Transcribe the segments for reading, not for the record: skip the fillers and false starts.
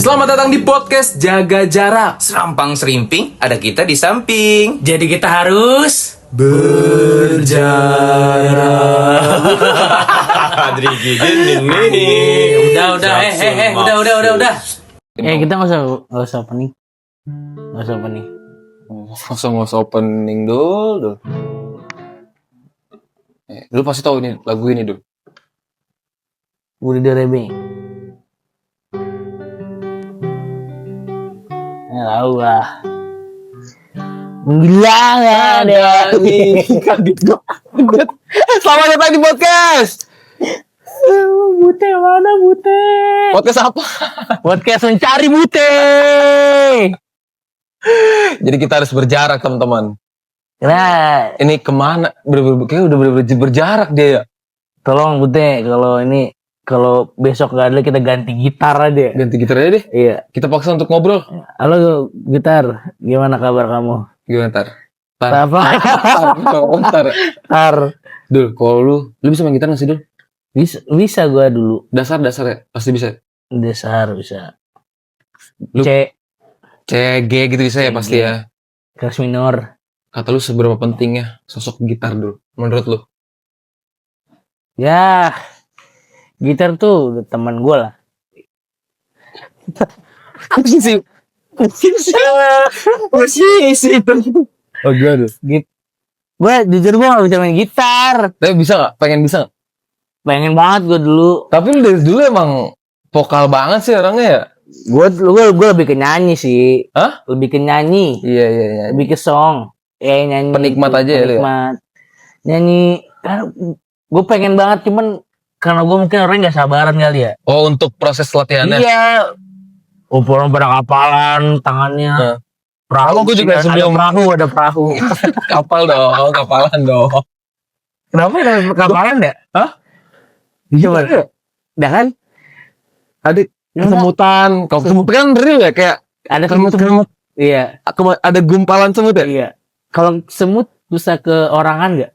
Selamat datang di podcast Jaga Jarak. Serampang serimping, ada kita di samping. Jadi kita harus berjarak. Adri gini nih. udah. Kita nggak usah opening. Nggak usah opening dulu. Lu pasti tahu ini lagu ini dulu. Budi Derebe. Tahu lah. Bilang ada. Selamat datang di podcast. Bute mana Bute? Podcast apa? Podcast mencari Bute. Jadi kita harus berjarak teman-teman. Nah, Ini kemana? Kayaknya udah bener-bener berjarak dia ya. tolong Bute, kalau besok gak ada kita ganti gitar aja. Ganti gitar aja deh. Iya. Kita paksa untuk ngobrol. Halo gitar, gimana kabar kamu? Gimana Tar? Apa? Tar. Dul, kalau lu bisa main gitar nggak sih Dul? Bisa gua dulu. Dasar ya? Pasti bisa. Dasar bisa. Lu C G gitu bisa ya pasti ya. kelas minor. Kata lu seberapa pentingnya sosok gitar Dul menurut lu? Ya, gitar tuh teman gua lah. Musisi itu. Oh gimana? Gua jujur gua gak bisa main gitar. Tapi bisa nggak? Pengen bisa nggak? Pengen banget gua dulu. Tapi lu dari dulu emang vokal banget sih orangnya ya? Gua lebih ke nyanyi sih. Hah? Lebih ke nyanyi. Iya. Lebih ke song. Nyanyi. Penikmat aja ya lu ya? Penikmat. Nyanyi. Kan gua pengen banget cuman karena gua mungkin orangnya gak sabaran kali ya. Oh untuk proses latihannya? Iya. Orang pada kapalan tangannya. Perahu Gua juga sebelum ada perahu. kapalan dong. Kenapa ada kapalan ya? Hah? Gimana? Dah kan? Ada kesemutan. Kalau semut kan real ya kayak Ada semut. Iya. Ada gumpalan semut ya? Iya. Kalau semut bisa ke orangan nggak?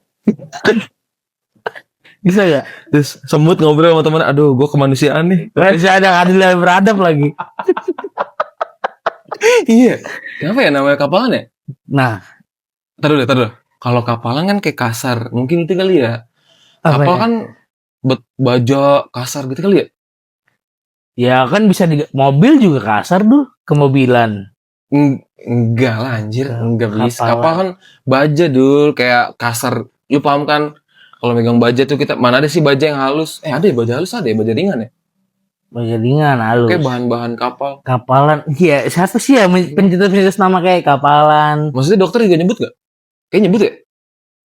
Bisa nggak? Terus semut ngobrol sama teman, aduh gue kemanusiaan nih. Bisa ada adil dan beradab lagi. Iya. Kenapa ya namanya kapalan ya? Nah, Taruh dulu. Kalau kapalan kan kayak kasar. Mungkin itu kali ya. apa Kapal ya? kan baja kasar gitu kali ya? Ya kan bisa di mobil juga kasar tuh, kemobilan. Enggak lah anjir. Enggak bisa. Kapalan. Kapal kan baja dul. Kayak kasar. Lu paham kan? Kalau megang baja tuh kita, mana ada sih baja yang halus? Ada ya baja halus, ada ya baja ringan ya? Bajaringan halus. Kayak bahan-bahan kapal. Kapalan. Iya, siapa sih ya pencetus nama kayak kapalan? Maksudnya dokter juga nyebut gak? Kayak nyebut ya?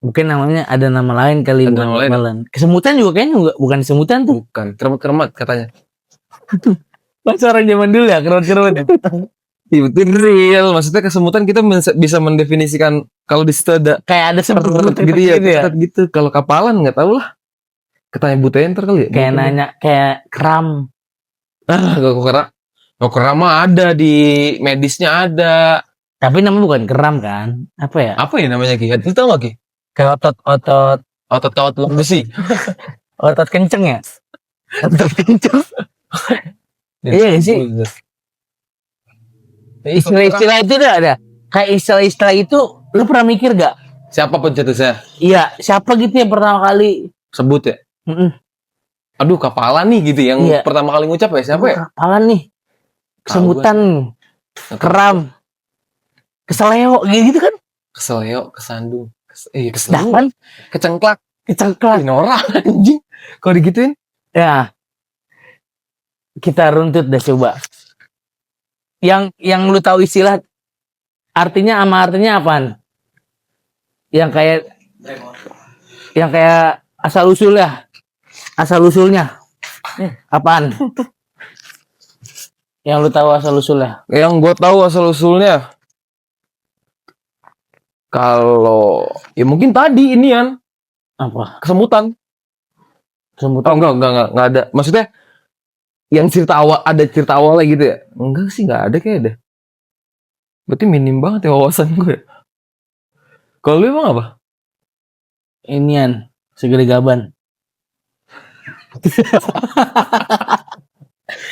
Mungkin namanya ada nama lain kali. Ada bukan nama lain. kapalan. Kesemutan juga kayaknya bukan semutan tuh. Bukan. Keremat-keremat katanya. Bahasa orang zaman dulu ya, kerut-kerut ya. Iya betul real. Maksudnya kesemutan kita bisa mendefinisikan kalau di situ ada Kayak ada semut gitu ya. Gitu. Kalau kapalan nggak tahu lah. Ketanya buta enter kali ya. Kayak nanya kayak kram. Gak kera mah ada di medisnya ada. Tapi namanya bukan kram kan? Apa ya? Apa ya namanya Ki? Lu tau gak Ki? Kayak otot Otot kawat tulang besi. otot kenceng ya? Otot kenceng. Iya gak sih? Istilah-istilah itu udah ada. Kayak istilah-istilah itu lu pernah mikir gak? Siapa pencetusnya? Iya, siapa gitu yang pertama kali Sebut ya. Aduh kapalan nih gitu yang Iya. pertama kali ngucap ya siapa ya? Kapalan nih. Kesemutan, keram, keseleo gitu kan? Keseleo, kesandung. Keseleo. Sedangkan Kecengklak. kecengklak. Norak anjing. Kalau digituin? Ya. Kita runtut deh coba. Yang lu tahu istilah artinya apaan? Yang kayak asal usulnya apaan? Yang lu tahu asal usulnya? Yang gue tahu asal usulnya kalau ya mungkin tadi inian Apa? kesemutan. Kesemutan. Oh enggak ada. Maksudnya yang ada cerita awalnya gitu ya? Enggak sih, enggak ada kayak ada. Berarti minim banget ya wawasan gue. Kalau lu emang apa? Inian segede gaban.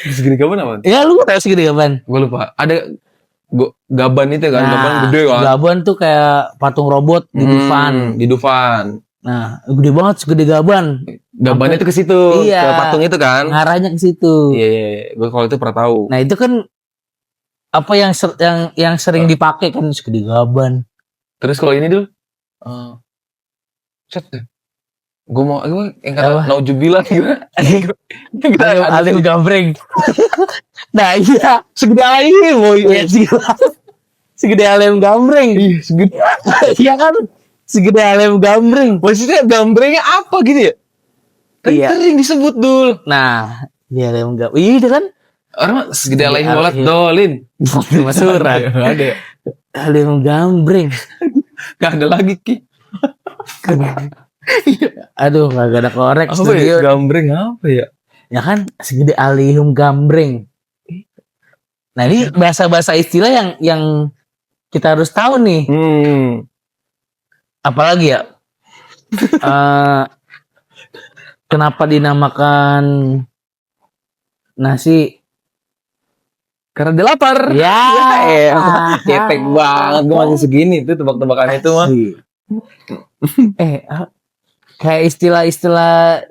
Segede gaban apa? Ya lu tahu segede gaban? Gue lupa. Ada gaban itu kan, gaban gede kan. Gaban tuh kayak patung robot di Dufan. Di Dufan. Nah, gede banget segede gaban. Gabannya itu ke situ, Iya. ke patung itu kan. Ngarahnya ke situ. Iya. Gue kalau itu pernah tahu. Nah, itu kan apa yang sering dipakai kan segede gaban. Terus kalau ini dulu, set deh. Gue yang kata naujubillah gimana? Alim gambreng. Nah iya, segede alim, boy. Ya, segede alim gambreng. Iya, segede. Iya kan, segede alim gambreng. Maksudnya gambrengnya apa gitu ya? Kan Iya. sering disebut dul. Nah, dia alim gambreng. Iya itu kan. Orang segede alaihi walat dolin. Masuran. Ada. Alim gambreng. Gak ada lagi ki. Aduh, gak ada korek Apa studio. ya? Gambreng apa ya? Ya kan, segede alihum gambreng. Nah ini bahasa-bahasa istilah yang kita harus tahu nih. Apalagi ya? Kenapa dinamakan nasi? Karena dia lapar. Ya, Cetek banget. Gue masih segini tuh tebak-tebakan itu mah. Kayak istilah-istilah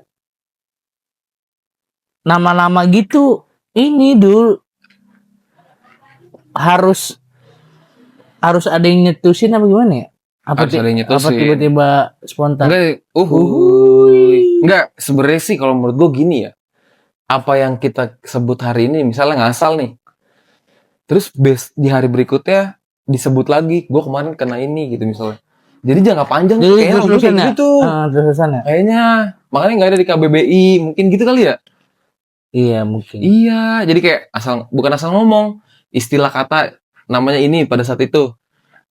nama-nama gitu. Ini dulu harus ada yang nyetusin apa gimana ya? Apa Harus ada yang nyetusin. Apa tiba-tiba spontan? Enggak, sebenarnya sih kalau menurut gue gini ya. Apa yang kita sebut hari ini misalnya ngasal nih. Terus di hari berikutnya disebut lagi, gue kemarin kena ini gitu misalnya. Jadi jangka panjang Jadi kayaknya terus-terusan ya? gitu. Terus-terusan ya? Kayaknya makanya nggak ada di KBBI, mungkin gitu kali ya. Iya mungkin. Iya, jadi kayak bukan asal ngomong, istilah kata namanya ini pada saat itu.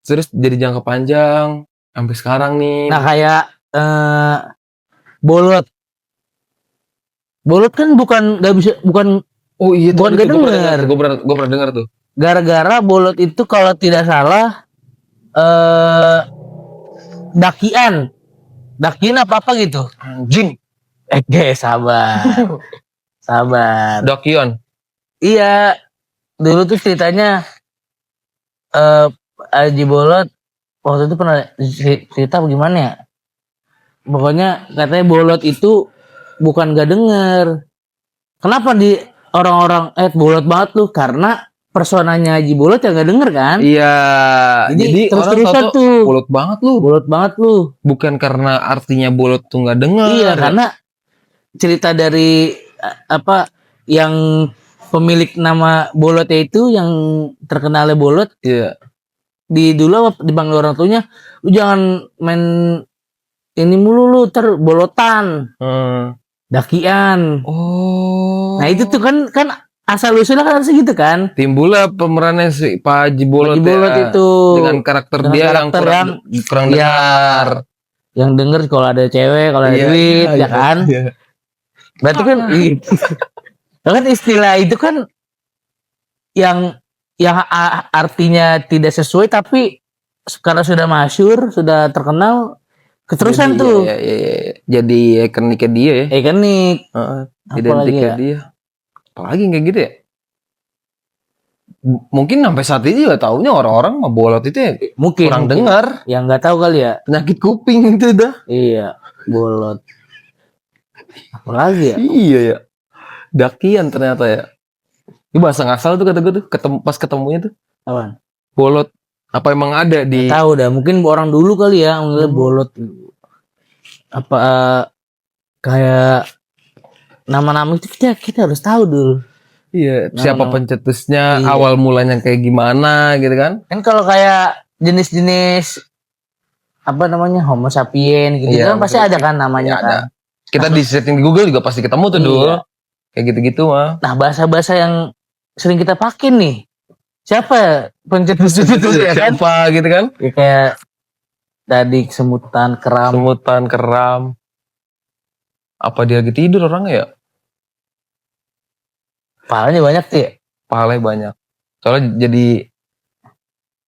Terus jadi jangka panjang sampai sekarang nih. Nah kayak bolot. Bolot kan bukan Oh iya, bukan gak denger. Gue pernah dengar tuh. Gara-gara bolot itu kalau tidak salah dakian apa gitu. Anjing. Sabar. Sabar. Dokion. Iya. Dulu tuh ceritanya Haji Bolot waktu itu pernah cerita bagaimana ya? Pokoknya katanya bolot itu bukan gak denger. Kenapa di orang-orang bolot banget lu? Karena personanya Haji Bolot yang gak denger kan? Iya. Jadi terus-terusan tuh. Bolot banget lu. Bolot banget lu. Bukan karena artinya bolot tuh nggak dengar. Iya, karena cerita dari yang pemilik nama bolotnya itu yang terkenalnya bolot. Iya. Dulu dipanggil orang tuanya, lu jangan main ini mulu lu bolotan. Dakian. Oh. Nah itu tuh kan asal usulnya kan harus gitu kan. Timbullah pemerannya si Pak Haji Bolot, itu dengan karakter dia yang kurang dengar. Yang denger kalau ada cewek, kalau ada duit, ya kan. Iya. Berarti kan kan istilah itu kan yang artinya tidak sesuai tapi karena sudah masyhur, sudah terkenal, keterusan tuh. Iya. Jadi ikoniknya dia ya. Ikonik. Identiknya dia. Apalagi kayak gitu ya? Mungkin sampai saat ini juga taunya orang-orang mah bolot itu ya mungkin kurang dengar. Yang nggak tahu kali ya. Penyakit kuping itu dah. Iya, bolot. Apalagi ya? Iya ya. Dakian ternyata ya. Ini bahasa ngasal tuh kata gue tuh pas ketemunya tuh. Apaan? Bolot. Apa emang ada di? Tahu dah, mungkin orang dulu kali ya ngeliat bolot. Apa kayak nama-nama itu kita harus tahu dulu. Iya, siapa pencetusnya, awal mulanya kayak gimana gitu kan? Kan kalau kayak jenis-jenis apa namanya Homo sapien gitu kan pasti ada kan namanya kan. Kita di setting di Google juga pasti ketemu tuh dulu. Kayak gitu-gitu mah. Nah, bahasa-bahasa yang sering kita pakai nih. Siapa pencetus itu ya kan? Siapa gitu kan? Ya, kayak tadi semutan keram. Apa dia lagi tidur orangnya ya? Pahalanya banyak tuh ya? Pahalanya banyak. Soalnya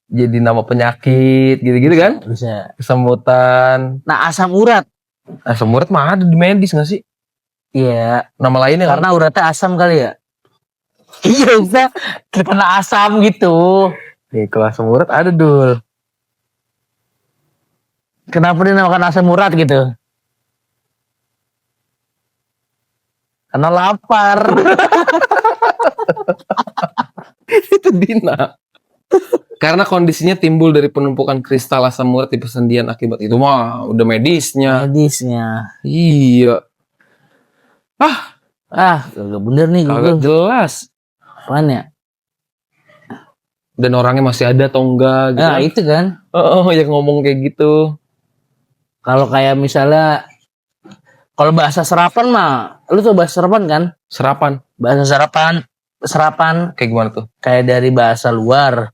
jadi nama penyakit gitu-gitu kan? Bisa. Kesemutan. Nah, asam urat. Asam urat mah ada di medis gak sih? Iya. Nama lainnya karena uratnya asam kali ya? Iya bisa terkena asam gitu. Nih, kalau asam urat ada Dul. Kenapa dinamakan asam urat gitu? Karena lapar. Itu Dina. Karena kondisinya timbul dari penumpukan kristal asam urat di persendian akibat itu mah udah medisnya. Medisnya. Iya. Gak bener nih Kagak Google. jelas. Apaan ya? Dan orangnya masih ada atau enggak gitu. Nah itu kan. Oh, yang ngomong kayak gitu. Kalau kayak misalnya, kalau bahasa serapan mah, lu tuh bahasa serapan kan? Serapan. Bahasa serapan Kayak gimana tuh? kayak dari bahasa luar,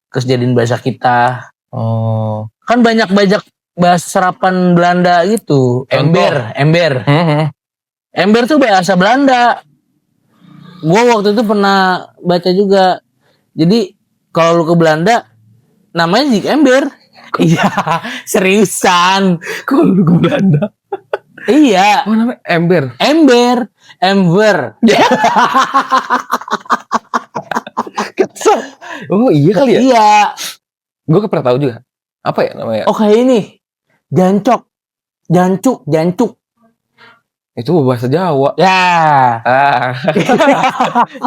terus jadiin bahasa kita. Oh. Kan banyak bahasa serapan Belanda gitu. Contoh. Ember. Ember tuh bahasa Belanda. Gua waktu itu pernah baca juga. Jadi kalau lu ke Belanda, namanya Zik Ember. Iya, seriusan. Kok lu ke Belanda? Iya, Oh namanya ember. Ember. Kesel. Oh iya kali ya. Iya. Gue pernah tahu juga. Apa ya namanya? Oh kayak ini, jancuk. Itu bahasa Jawa. Ya.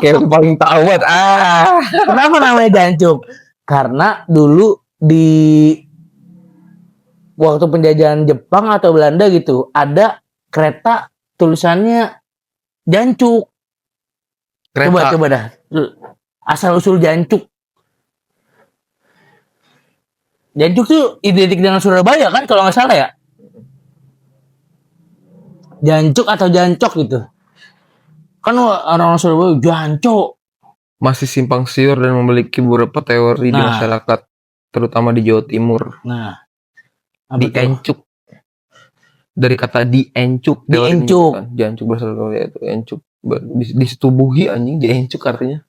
Kayak paling tahu banget. Kenapa namanya jancuk? Karena dulu di waktu penjajahan Jepang atau Belanda gitu, ada kereta tulisannya jancuk. Kereta. Coba dah. Asal usul jancuk. Jancuk tuh identik dengan Surabaya kan kalau nggak salah ya? Jancuk atau jancok gitu. Kan orang-orang Surabaya jancuk. Masih simpang siur dan memiliki beberapa teori di Nah. masyarakat, terutama di Jawa Timur. Nah, apa tuh? Diencuk. Dari kata diencuk. Diencuk. Jancuk berasal dari itu. Encuk. Disetubuhi anjing. Diencuk artinya.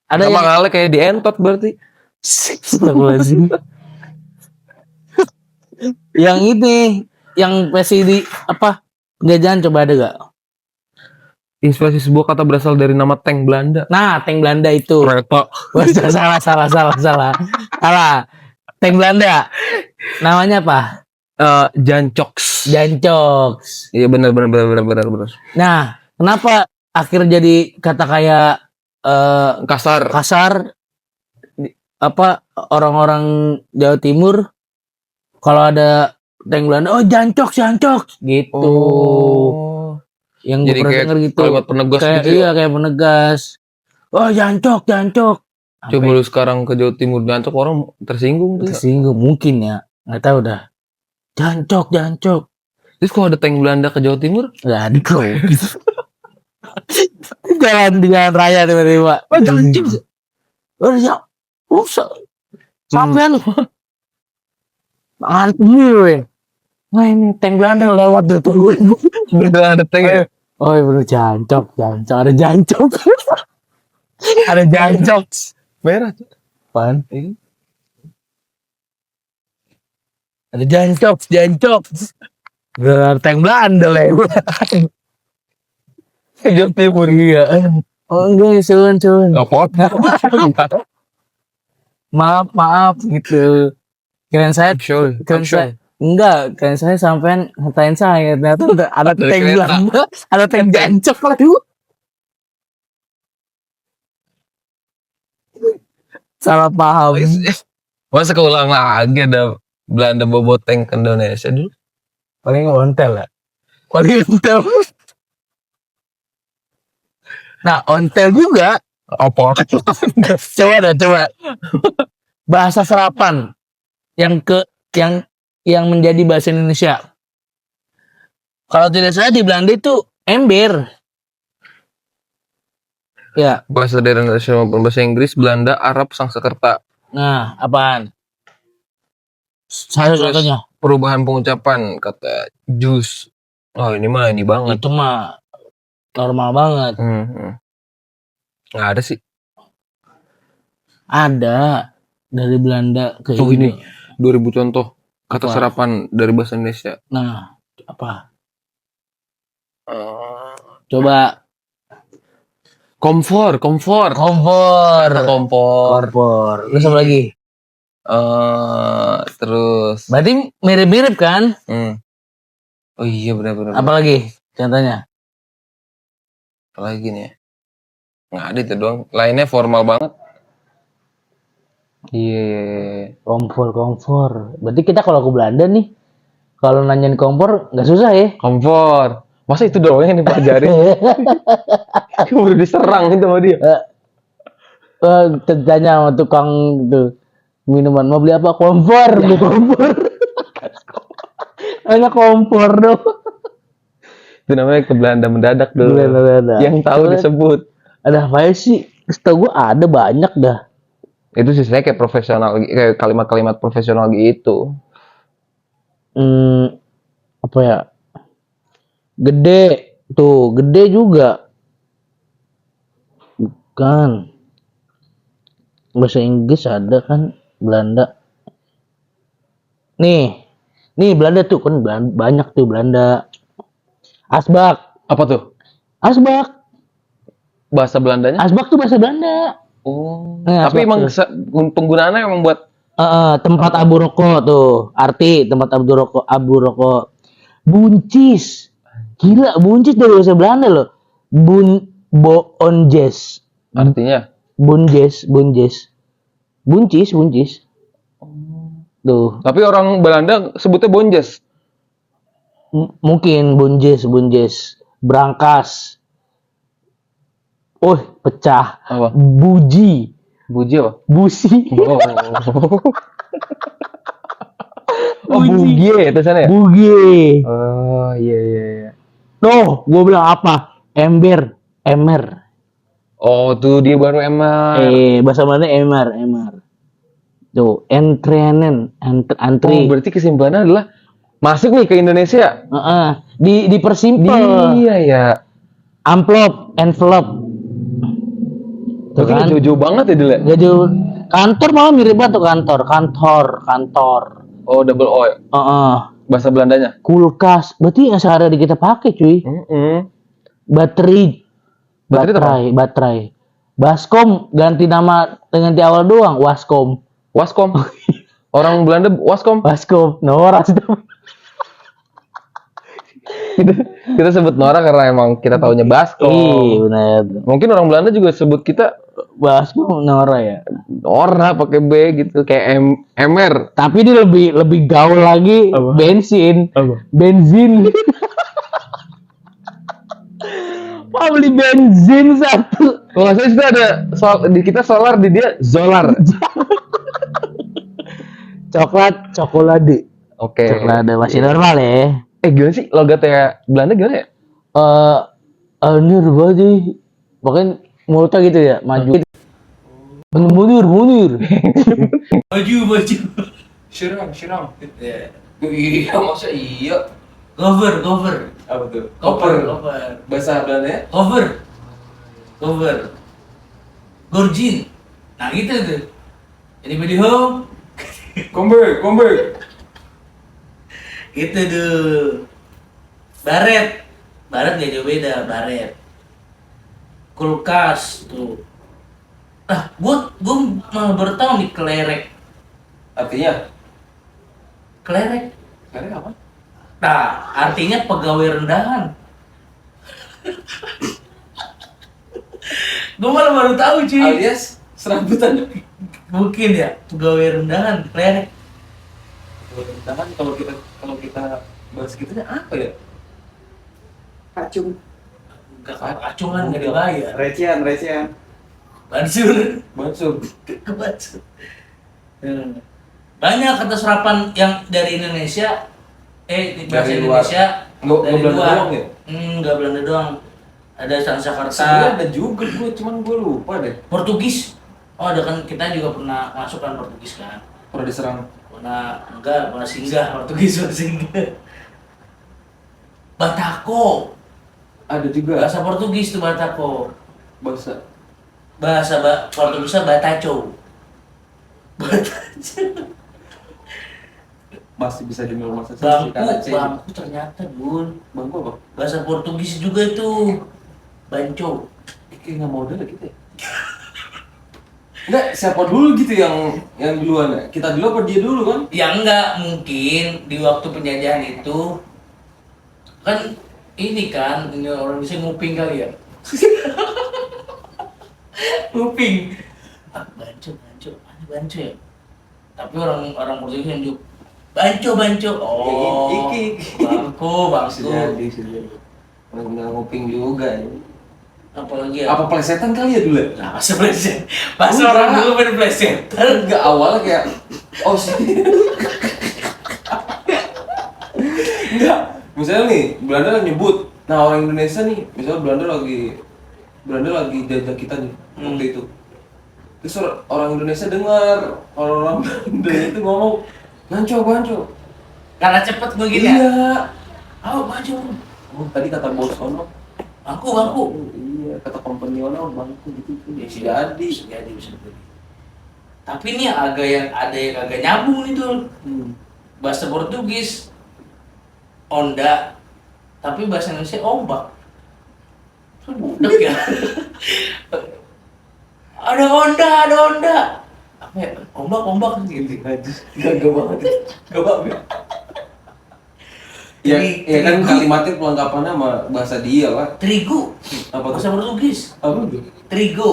Ada Sama yang kali kayak dientot berarti. Astagfirullahaladzim. Yang ini, yang versi di apa? Penjajahan coba ada gak? Inspirasi sebuah kata berasal dari nama tank Belanda. Nah, tank Belanda itu. Kereta. Wah, salah. Tank Belanda. Namanya apa? Jancoks. Jancoks. Iya benar. Nah, kenapa akhir jadi kata kayak Kasar. apa orang-orang Jawa Timur kalau ada tank Belanda, oh jancok gitu. Oh. Yang gue Jadi pernah kayak denger gitu. kalimat penegas Kayak gitu ya? iya kayak penegas. Oh jancok. Coba lu sekarang ke Jawa Timur Jancok orang tersinggung tuh ya. Tersinggung mungkin ya. Nggak tahu dah. Jancok. Terus kalau ada tank Belanda ke Jawa Timur, Nggak ada kok. Jalan di jalan raya tiba-tiba. jancok. Oh ya. Sampean. Ngantuk gue. Nah ini tank Belanda lewat tuh tungguin. Beneran ada tank ya? Oh iya bener jancok. Ada jancok. Ada jancok. Merah. Apaan? Ini. Ada jancok. Bener tank Belanda lewat. Jawa Timur iya. Oh enggak sun. Apa? Maaf gitu. Kirain saya enggak, kirain saya sampean ngatain saya. Ternyata ada Dari tank kereta. Belanda, ada tank jancok lagi. Salah paham. Masa keulang lagi ada Belanda bobo tank ke Indonesia dulu? Paling ontel ya. Nah, ontel juga. Apa? Coba. Bahasa serapan yang menjadi bahasa Indonesia. Kalau tidak salah di Belanda itu ember. Ya. Bahasa daerah Indonesia maupun bahasa Inggris, Belanda, Arab, Sanskerta. Nah, apaan? Saya Terus contohnya. perubahan pengucapan kata jus. Oh ini banget. Itu mah normal banget. Nggak ada sih. Ada dari Belanda ke Tuh ini 2000 contoh kata Apa? serapan dari bahasa Indonesia. Nah, apa? Coba Kompor. Kompor. Kompor. Terus apa lagi? Terus. Berarti mirip-mirip kan? Oh iya benar-benar. Apa lagi? Contohnya? Apa lagi nih ya? Nggak ada itu doang. Lainnya formal banget. Iya. Kompor. Berarti kita kalau ke Belanda nih, kalau nanyain kompor nggak susah ya? Kompor. Masa itu doang yang dipelajari? Udah diserang itu sama dia. Tanya sama tukang itu minuman, mau beli apa? Kompor, beli kompor. Hanya kompor dong. Itu namanya ke Belanda mendadak dulu. Belanda. Yang tahu disebut. Ada apa sih? Setahu gue ada banyak dah. Itu sisanya kayak profesional, kayak kalimat-kalimat profesional gitu. Apa ya? Gede juga. Bukan. Bahasa Inggris ada kan Belanda. Nih Belanda tuh kan banyak tuh Belanda. Asbak. Apa tuh? Asbak. Bahasa Belandanya? Asbak tuh bahasa Belanda. Oh. Nah, Tapi emang penggunaannya emang buat tempat abu rokok tuh. Arti tempat abu rokok. Buncis. Gila, buncis dari bahasa Belanda loh. Bonjes. artinya. Buncis. Tuh. Tapi orang Belanda sebutnya bonjes. Mungkin bunjes. Brankas. Pecah. Apa? Buji. Buji apa? Busi. Oh, bugie itu sana ya? Buge. Oh, iya. Tuh, gue bilang apa? Emer. Oh, tuh dia baru emang. Bahasa mana emer. Tuh, antri. Oh, berarti kesimpulannya adalah masuk nih ke Indonesia. Dipersimpel. Iya ya. Envelope. Tuh Berarti kan? nggak jauh-jauh banget ya dulu. Gak jauh. Kantor malah mirip banget tuh kantor. Oh, double O. Bahasa Belandanya. Kulkas. Berarti yang sehari-hari kita pakai cuy. Baterai. Baskom ganti nama dengan di awal doang. Waskom. Orang Belanda Waskom. Noras. Kita sebut Nora karena emang kita taunya Baskom. Iya benar. Mungkin orang Belanda juga sebut kita Baskom Nora ya. Nora pakai B gitu kayak Emer. Tapi dia lebih gaul lagi. Apa? Benzin. Mau beli bensin satu. Kalau nggak salah itu ada di kita solar, di dia zolar. Cokolade. Oke. Cokolade masih normal ya. Gimana sih logatnya Belanda gimana ya? Mundur banget. Bahkan mulutnya gitu ya, maju. Mundur. Maju. Syirang. Iya, masa iya? Cover. Apa tuh? Cover. Bahasa Belanda ya? Cover. Gorjin. Nah gitu tuh. Anybody home? Komber. Gitu tuh. Baret gak jauh beda, baret. Kulkas tuh. Gua malah baru tahu nih kelerek. Artinya? Kelerek. Sekarang apa? Nah, artinya pegawai rendahan. Gua malah baru tahu cuy. Alias serabutan. Mungkin ya, pegawai rendahan, kelerek. Sedangkan kalau kita bahas gitu apa ya? Kacung. Kacungan nggak dibayar. Recehan. Bansur. Banyak kata serapan yang dari Indonesia, bahasa Dari luar. Indonesia Nggak dari Belanda luar. doang ya? Nggak Belanda doang. Ada Sebenarnya Sanskerta, ada juga cuman gue lupa deh. Portugis. Oh, ada kan, kita juga pernah masukkan Portugis kan. Pernah diserang. Pernah singgah Portugis. Batako. Ada juga. Bahasa Portugis tuh Batako. Bahasa Portugisnya Bataco. masih bisa dinormalisasi. Bangku ternyata Bun. Bangku apa? Bahasa Portugis juga itu. Banco. Kayak nggak modal gitu ya. Enggak, siapa dulu gitu yang duluan ya? Kita dulu apa dia dulu kan? Ya enggak, mungkin di waktu penjajahan itu kan ini kan ini orang bisa nguping kali ya. Nguping. Ah, banco ya. Tapi orang Portugis yang juga banco. Oh, Iki. bangku. Bisa jadi. Benar nguping juga ya. Apalagi ya? Apa plesetan kali ya dulu? Nah, masa pleset? Masa Enggak. orang dulu main plesetan? Enggak, awalnya kayak oh sih. Enggak. Misalnya nih, Belanda nyebut. Nah, orang Indonesia nih, misalnya Belanda lagi jajah kita nih waktu itu. Terus orang Indonesia dengar orang Belanda itu ngomong banco. Karena cepet begini ya? Iya. Oh, banco. Oh, tadi kata bos ono. Bangku. Iya, kata company ono bangku gitu. Ya, bisa jadi. Tapi ini ada yang agak nyambung nih tuh. Bahasa Portugis onda, tapi bahasa Indonesia ombak. Itu budak ya. ada onda. Apa ya? Ombak gitu. Gak banget. Gak banget. Ya, Tri- ya kan terigu. kalimatnya pelengkapannya sama bahasa dia lah. Terigu. Apa Bahasa tuh? Portugis. Apa tuh? Trigo.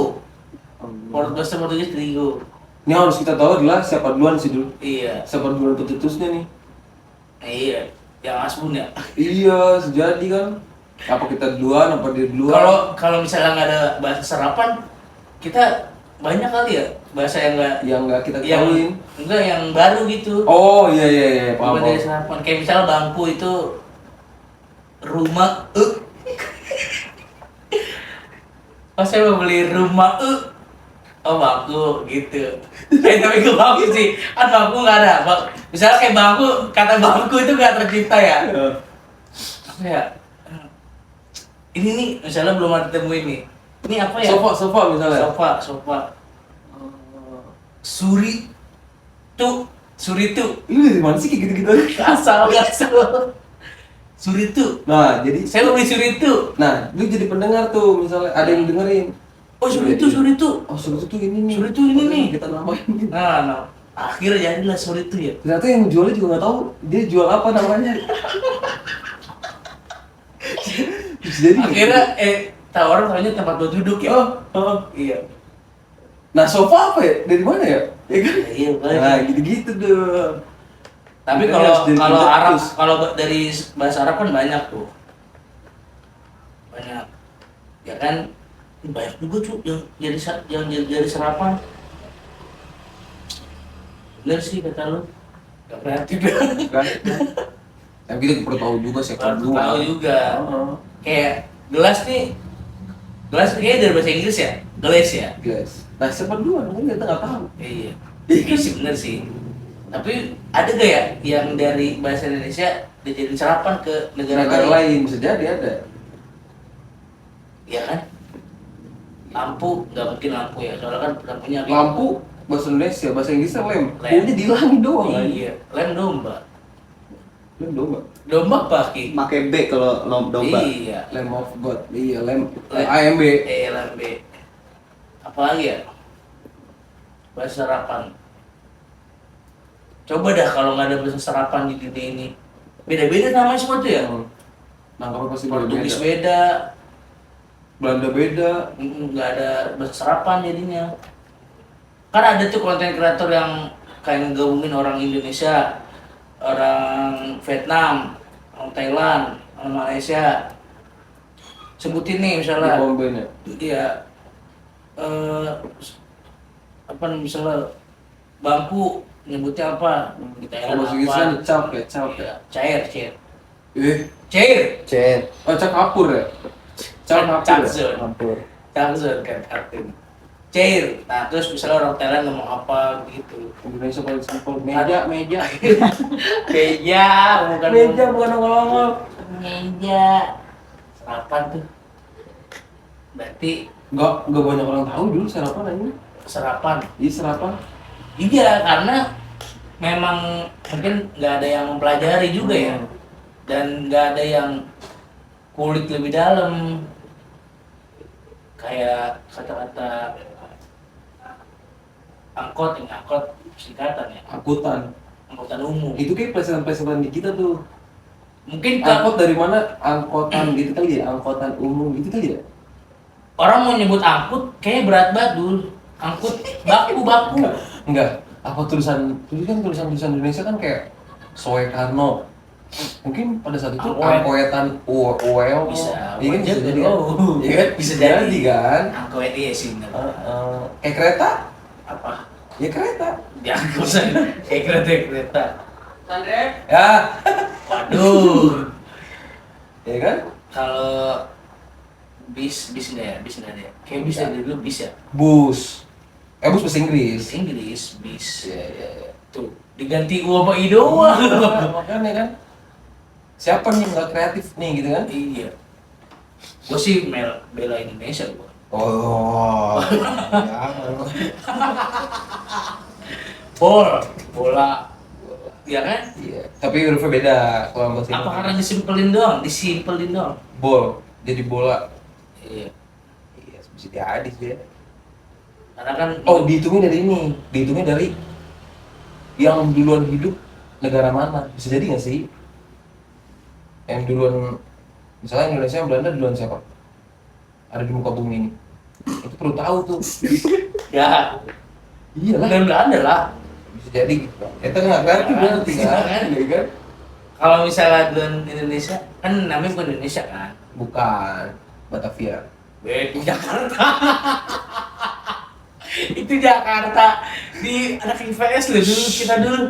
Bahasa Portugis trigo. Ini harus kita tahu adalah siapa duluan sih dulu. Iya. Siapa duluan petutusnya nih? Iya. Yang asbun ya. Iya, sejadi kan. Apa kita duluan, apa dia duluan? Kalau misalnya nggak ada bahasa serapan, kita banyak kali ya bahasa yang Yang nggak kita yang ketahuin. enggak yang baru gitu. Oh iya, paham. Bukan dari serapan. Kayak misalnya bangku itu rumah Pas saya mau beli rumah oh bangku gitu. Tapi gue bangku sih. Kan bangku nggak ada. Misalnya kayak bangku, kata bangku itu nggak tercipta ya. Apa ya? Ini nih misalnya belum ada temuin nih. Ini apa ya? Sofa misalnya. Sofa. Suritu. Lu dari mana sih kayak gitu-gitu? Asal. Suritu. Nah, jadi Saya mau beli suritu. nah, lu jadi pendengar tuh misalnya ada yang dengerin. Oh suritu. Oh, suritu tuh ini nih. Suritu ini nih. Kita namain. Nah. Akhirnya jadilah suritu ya. Ternyata yang jualnya juga nggak tahu dia jual apa namanya. Jadi Akhirnya tahu orang taunya tempat buat duduk ya. oh. Iya. Nah, sofa apa ya? Dari mana ya? Ya kan? Iya, Nah, gitu-gitu tuh. Tapi Makanya harus jadi kalau Arab, pencetus. kalau dari bahasa Arab kan banyak tuh. Banyak. Ya kan banyak juga tuh yang jadi serapan. Bener sih kata lu. Gak kreatif ya. Kan? Tapi kita perlu tahu juga sih Harus tahu juga. Oh. Kayak gelas kayaknya dari bahasa Inggris ya. Gelas ya. Guys. Nah, siapa duluan? Mungkin kita nggak tahu. Iya. Iya sih bener sih. Tapi ada gak ya yang dari bahasa Indonesia dijadiin serapan ke negara Lain bisa jadi ada. Iya kan? Lampu, nggak mungkin lampu ya, soalnya kan lampunya Lampu bahasa Indonesia, bahasa Inggrisnya lem. Lem. Punya dilangi doang. kan? Iya, lem domba. Lem domba. Domba paki. Pakai B kalau domba. Iya. Lem of God. Iya, lem. Lem. AMB. Lem B. Apalagi ya? Bahasa serapan. Coba dah kalau nggak ada bahasa serapan di dunia ini. Beda-beda namanya semua tuh ya. Nangkapnya pasti Portugis beda. beda, Belanda beda. nggak ada bahasa serapan jadinya. Kan ada tuh konten kreator yang kayak ngegabungin orang Indonesia, orang Vietnam, orang Thailand, orang Malaysia. Sebutin nih misalnya. Combine ya. Iya. Apa misalnya bangku nyebutnya apa? Di Thailand Kalau Inggrisnya apa? cap ya, cap ya. Iya, cair. Eh, C. oh cap kapur ya. Cap kapur. Ya? Campur. Campur kan kartun. Cair. Nah, terus misalnya orang Thailand ngomong apa gitu. Indonesia paling simpel. Meja. Meja, bukan Meja bukan nongol-nongol. meja. Sarapan tuh. Berarti Enggak banyak orang tahu dulu sarapan aja. sarapan. Iya, sarapan. Iya, karena memang mungkin nggak ada yang mempelajari juga ya. Dan nggak ada yang kulik lebih dalam. kayak kata-kata angkot singkatan ya, Angkutan. angkutan umum. Itu kayak plesetan-plesetan di kita tuh. Mungkin Angkot dari mana? Angkotan gitu kali ya, angkotan umum gitu kali ya. orang mau nyebut angkut kayak berat banget dulu. Angkut baku. Enggak. Apa tulisan Indonesia kan kayak Soekarno. Mungkin pada saat itu Angkoet. angkoetan uel Bisa. iya kan bisa jadi kan? Oh. Iya kan Bisa jadi. kan. Angkot iya sih. Bener. Kayak kereta Apa? ya kereta Ya angkut kayak kereta. ya Waduh. ya kan Kalau bis enggak ada ya? Kayak bis dari dulu bis ya. bus bus bahasa Inggris Bis Inggris, bis. ya. Tuh, diganti U apa I doang. Makanya kan siapa nih nggak kreatif nih gitu kan Iya. Gue sih bela Indonesia gue. oh Bola. Ya kan? iya tapi hurufnya beda kalau bahasa Apa karena Inggris disimpelin doang? bol jadi bola Iya. iya bisa jadi sih ya. Karena kan Dihitungnya dari yang duluan hidup negara mana bisa jadi nggak sih yang duluan misalnya Indonesia yang Belanda duluan siapa ada di muka bumi ini itu perlu tahu tuh ya iya lah nggak ada lah. bisa jadi gitu kita nggak ngerti berarti kan ya kan Kalau misalnya duluan Indonesia kan namanya bukan Indonesia kan? bukan Batavia Di Jakarta. Itu Jakarta di anak IPS loh dulu kita dulu.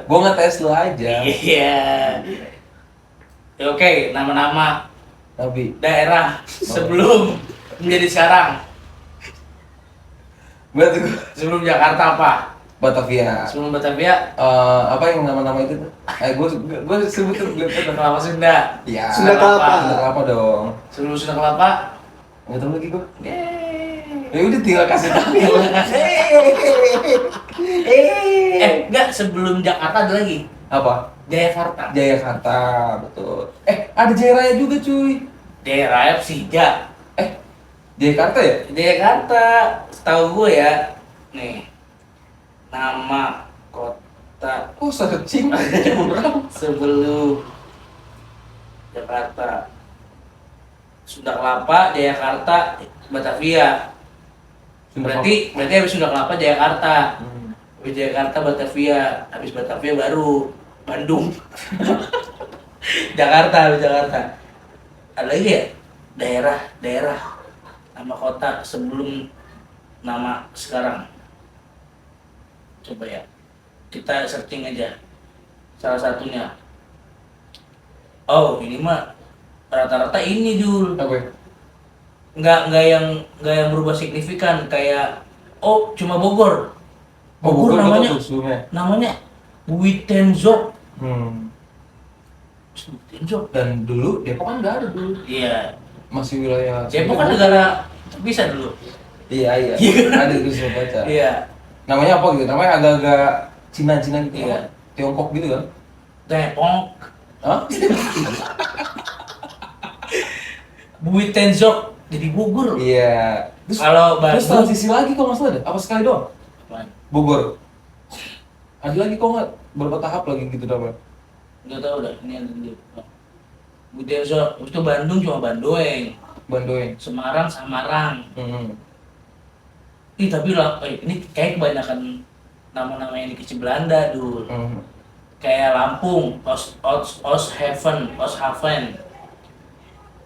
gua nggak tes lu aja Iya. Ya, oke, nama-nama tapi daerah sebelum menjadi sekarang. berarti Sebelum Jakarta apa? Batavia Sebelum Batavia, apa yang nama-nama itu tuh gua sebut tuh belum tahu Kelapa Sunda. ya Sunda Kelapa. Sunda Kelapa dong Sebelum Sunda Kelapa, nggak tahu lagi gua yeay. ya udah tinggal kasih tahu Enggak, sebelum Jakarta ada lagi. apa Jayakarta. Jayakarta betul ada Jaya Raya juga cuy Daerah Persija. Jayakarta ya Jakarta, setahu gue ya. Nih. Nama kota oh searching curang sebelum Jakarta. Sunda Kelapa, Jayakarta, Batavia. Berarti habis Sunda Kelapa Jayakarta. Habis Jakarta Batavia, habis Batavia baru Bandung. Habis Jakarta. Ada lagi ya? Daerah nama kota sebelum nama sekarang. Coba ya. Kita searching aja. Salah satunya. Oh, ini mah rata-rata ini Jul. apa ya? Nggak yang berubah signifikan kayak cuma Bogor. Bogor namanya Buitenzok. Buitenzok. Dan dulu Depok kan nggak ada dulu Iya. masih wilayah Depok kan negara terpisah dulu. iya ada itu saya baca Iya. namanya apa gitu namanya agak-agak Cina gitu Iya. apa? Tiongkok gitu kan Depok. Hah? Buitenzok jadi Bogor. iya Kalau terus Bandung transisi lagi kok nggak salah deh apa sekali doang Bogor ada lagi kok nggak berapa tahap lagi gitu namanya nggak tahu dah ini yang dulu. Buitenzok itu Bandung cuma Bandoeng. Bandoeng Semarang Samarang. Ih tapi lah, ini kayak kebanyakan nama-nama yang dikecil Belanda dulu. Kayak Lampung, Oshaven,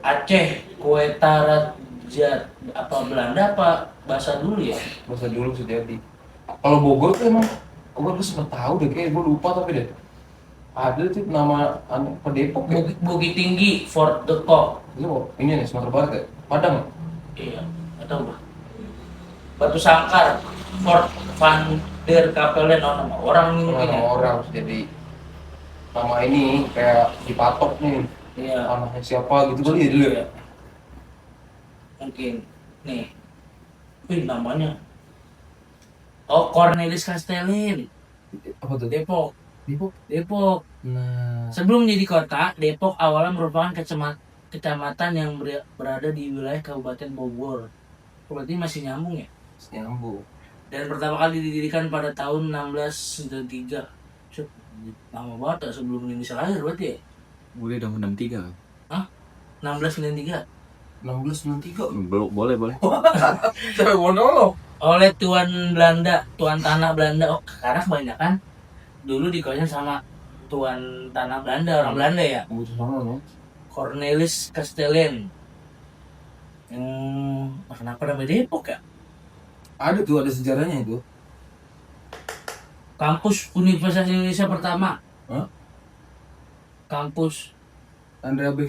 Aceh, Kuetaratjat, apa Belanda apa bahasa dulu ya? bahasa dulu sejati kalau Bogor tuh emang gue sempet tahu deh kayak gue lupa tapi deh ada tuh nama apa Depok ya? Bukit Tinggi, Fort de Kock. Itu ini nih Sumatera Barat ya? Padang nggak? Iya, nggak tahu bah. Batu Sangkar, Fort Van der Kapellen, nama orang ini mungkin ya. Orang jadi nama ini kayak dipatok nih Iya. anaknya siapa gitu kali ya dulu ya? Iya. Mungkin nih. Wih namanya. Cornelis Castellin, Apa tuh? Depok. Depok. Depok. Nah, Sebelum menjadi kota, Depok awalnya merupakan kecamatan yang berada di wilayah Kabupaten Bogor. Berarti masih nyambung ya? Nyambung. Dan pertama kali didirikan pada tahun 1693. Cuk, lama banget ya, sebelum Indonesia lahir berarti ya? Boleh dong 63 kan? 1693. 1693. Belum, boleh. Sampai monolog. Oleh tuan Belanda, tuan tanah Belanda. Oh, karena kebanyakan dulu dikuasain sama tuan tanah Belanda, orang Belanda ya. Cornelis Castellan. Kenapa namanya Depok ya? Ada tuh, ada sejarahnya itu. Kampus Universitas Indonesia pertama. Hah? Kampus Andrea B.